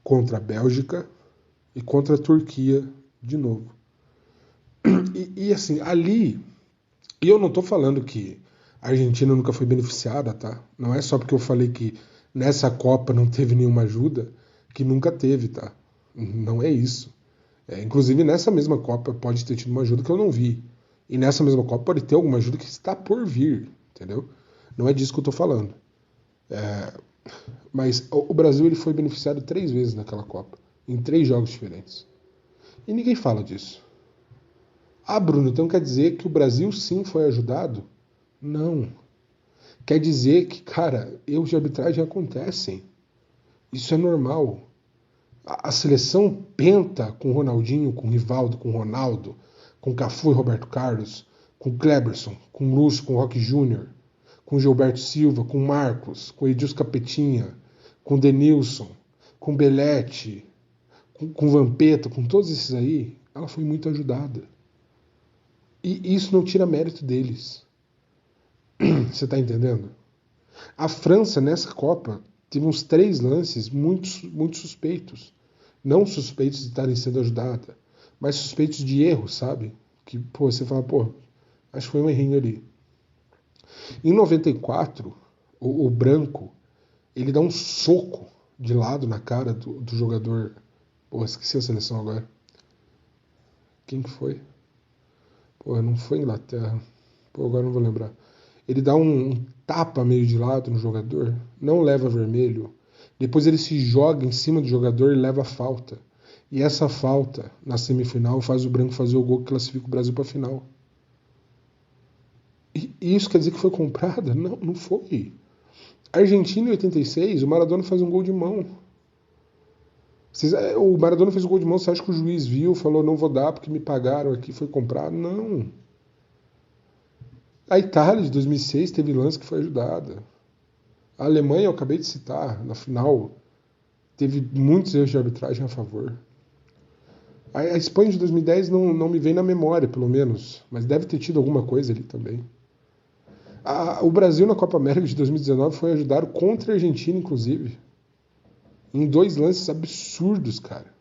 contra a Bélgica e contra a Turquia de novo. E assim, ali... E eu não tô falando que a Argentina nunca foi beneficiada, tá? Não é só porque eu falei que nessa Copa não teve nenhuma ajuda, que nunca teve, tá? Não é isso. Inclusive, nessa mesma Copa pode ter tido uma ajuda que eu não vi. E nessa mesma Copa pode ter alguma ajuda que está por vir, entendeu? Não é disso que eu tô falando. Mas o Brasil ele foi beneficiado 3 vezes naquela Copa, em 3 jogos diferentes. E ninguém fala disso. Ah, Bruno, então quer dizer que o Brasil sim foi ajudado? Não. Quer dizer que, cara, erros de arbitragem acontecem. Isso é normal. A seleção penta com Ronaldinho, com Rivaldo, com Ronaldo, com Cafu e Roberto Carlos, com Kleberson, com Lúcio, com Roque Júnior, com Gilberto Silva, com Marcos, com Edilson Capetinha, com Denilson, com Belletti, com Vampeta, com todos esses aí, ela foi muito ajudada. E isso não tira mérito deles. Você tá entendendo? A França, nessa Copa, teve uns 3 lances muito suspeitos. Não suspeitos de estarem sendo ajudada, mas suspeitos de erro, sabe? Que, pô, você fala, pô, acho que foi um errinho ali. Em 94, o Branco, ele dá um soco de lado na cara do jogador. Pô, esqueci a seleção agora. Quem que foi? Pô, não foi Inglaterra. Pô, agora não vou lembrar. Ele dá um tapa meio de lado no jogador, não leva vermelho. Depois ele se joga em cima do jogador e leva a falta. E essa falta, na semifinal, faz o Branco fazer o gol que classifica o Brasil para a final. E isso quer dizer que foi comprada? Não, não foi. A Argentina em 86, o Maradona faz um gol de mão. O Maradona fez um gol de mão, você acha que o juiz viu, falou não vou dar porque me pagaram aqui, foi comprado? Não. A Itália de 2006 teve lance que foi ajudada. A Alemanha, eu acabei de citar, na final, teve muitos erros de arbitragem a favor. A Espanha de 2010 não me vem na memória, pelo menos, mas deve ter tido alguma coisa ali também. O Brasil na Copa América de 2019 foi ajudado contra a Argentina, inclusive. Em 2 lances absurdos, cara.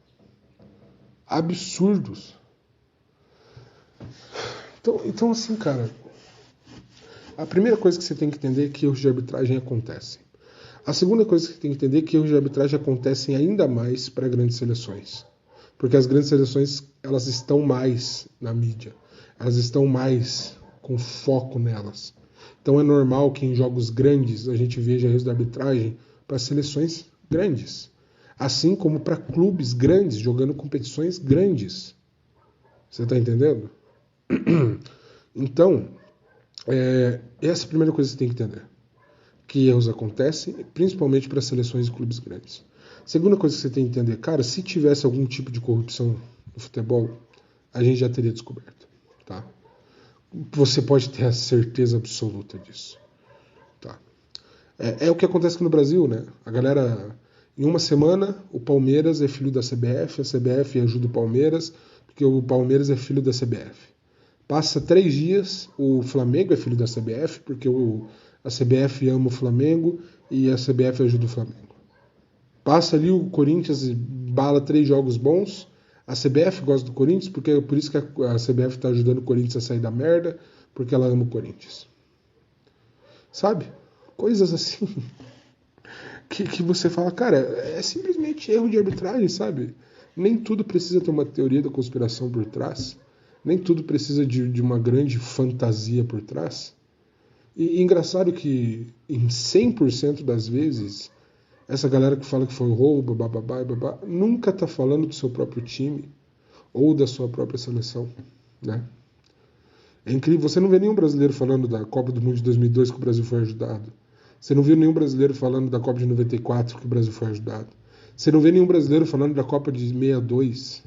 Absurdos. Então assim, cara, a primeira coisa que você tem que entender é que erros de arbitragem acontecem. A segunda coisa que você tem que entender é que erros de arbitragem acontecem ainda mais para grandes seleções. Porque as grandes seleções, elas estão mais na mídia. Elas estão mais com foco nelas. Então é normal que em jogos grandes a gente veja erros de arbitragem para seleções grandes. Assim como para clubes grandes jogando competições grandes. Você está entendendo? Então, essa é a primeira coisa que você tem que entender. Que erros acontecem, principalmente para seleções e clubes grandes. Segunda coisa que você tem que entender, cara, se tivesse algum tipo de corrupção no futebol, a gente já teria descoberto, tá? Você pode ter a certeza absoluta disso, tá? É o que acontece aqui no Brasil, né? A galera, em uma semana, o Palmeiras é filho da CBF, a CBF ajuda o Palmeiras, porque o Palmeiras é filho da CBF. Passa 3 dias, o Flamengo é filho da CBF, porque a CBF ama o Flamengo e a CBF ajuda o Flamengo. Passa ali o Corinthians bala 3 jogos bons, a CBF gosta do Corinthians, porque é por isso que a CBF está ajudando o Corinthians a sair da merda, porque ela ama o Corinthians. Sabe? Coisas assim que você fala, cara, é simplesmente erro de arbitragem, sabe? Nem tudo precisa ter uma teoria da conspiração por trás, nem tudo precisa de uma grande fantasia por trás. E engraçado que em 100% das vezes, essa galera que fala que foi roubo, bababá, nunca tá falando do seu próprio time ou da sua própria seleção, né? É incrível, você não vê nenhum brasileiro falando da Copa do Mundo de 2002 que o Brasil foi ajudado. Você não viu nenhum brasileiro falando da Copa de 94 que o Brasil foi ajudado. Você não vê nenhum brasileiro falando da Copa de 62.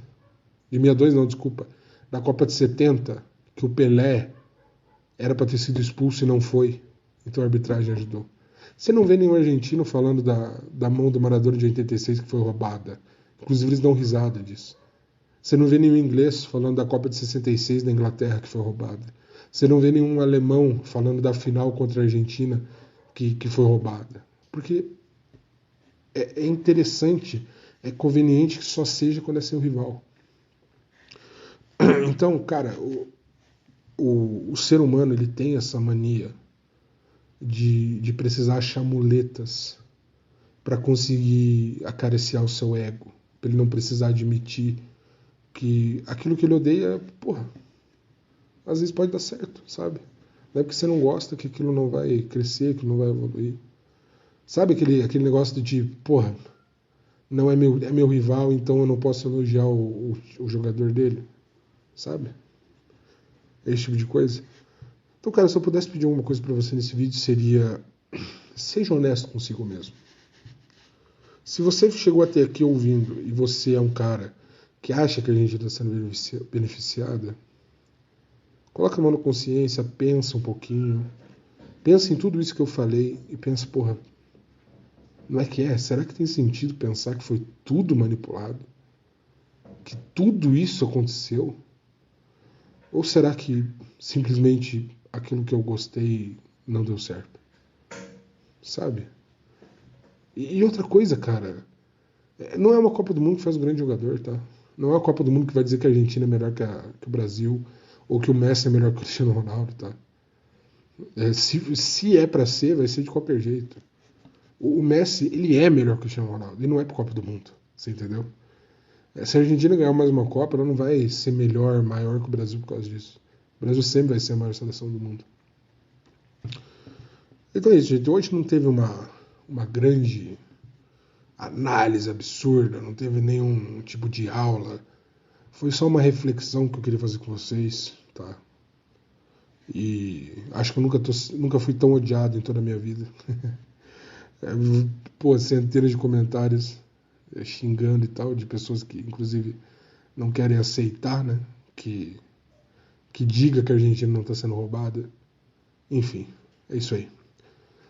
De 62 não, desculpa. Da Copa de 70, que o Pelé era para ter sido expulso e não foi. Então a arbitragem ajudou. Você não vê nenhum argentino falando da mão do Maradona de 86 que foi roubada. Inclusive eles dão risada disso. Você não vê nenhum inglês falando da Copa de 66 da Inglaterra que foi roubada. Você não vê nenhum alemão falando da final contra a Argentina que foi roubada. Porque é interessante, é conveniente que só seja quando é seu rival. Então, cara, o ser humano ele tem essa mania de precisar achar muletas para conseguir acariciar o seu ego, para ele não precisar admitir que aquilo que ele odeia, porra, às vezes pode dar certo, sabe? Não é porque você não gosta que aquilo não vai crescer, que não vai evoluir. Sabe aquele negócio de tipo, porra, não é meu rival, então eu não posso elogiar o jogador dele, sabe? Esse tipo de coisa. Então, cara, se eu pudesse pedir alguma coisa pra você nesse vídeo, seria: seja honesto consigo mesmo. Se você chegou até aqui ouvindo e você é um cara que acha que a gente está sendo beneficiada, coloca a mão na consciência, pensa um pouquinho, pensa em tudo isso que eu falei e pensa, porra, não é que é? Será que tem sentido pensar que foi tudo manipulado? Que tudo isso aconteceu? Ou será que simplesmente aquilo que eu gostei não deu certo? Sabe? E outra coisa, cara, não é uma Copa do Mundo que faz um grande jogador, tá? Não é uma Copa do Mundo que vai dizer que a Argentina é melhor que o Brasil ou que o Messi é melhor que o Cristiano Ronaldo, tá? Se é pra ser, vai ser de qualquer jeito. O Messi, ele é melhor que o Cristiano Ronaldo, e não é pra Copa do Mundo, você entendeu? Se a Argentina ganhar mais uma Copa, ela não vai ser melhor, maior que o Brasil por causa disso. O Brasil sempre vai ser a maior seleção do mundo. Então é isso, gente. Hoje não teve uma grande análise absurda, não teve nenhum tipo de aula. Foi só uma reflexão que eu queria fazer com vocês, tá? E acho que eu nunca fui tão odiado em toda a minha vida. Pô, centenas de comentários xingando e tal, de pessoas que, inclusive, não querem aceitar, né? Que diga que a Argentina não está sendo roubada. Enfim, é isso aí.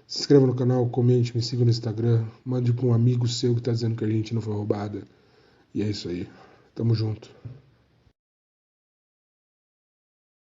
Se inscreva no canal, comente, me siga no Instagram, mande para um amigo seu que está dizendo que a Argentina foi roubada. E é isso aí. Tamo junto.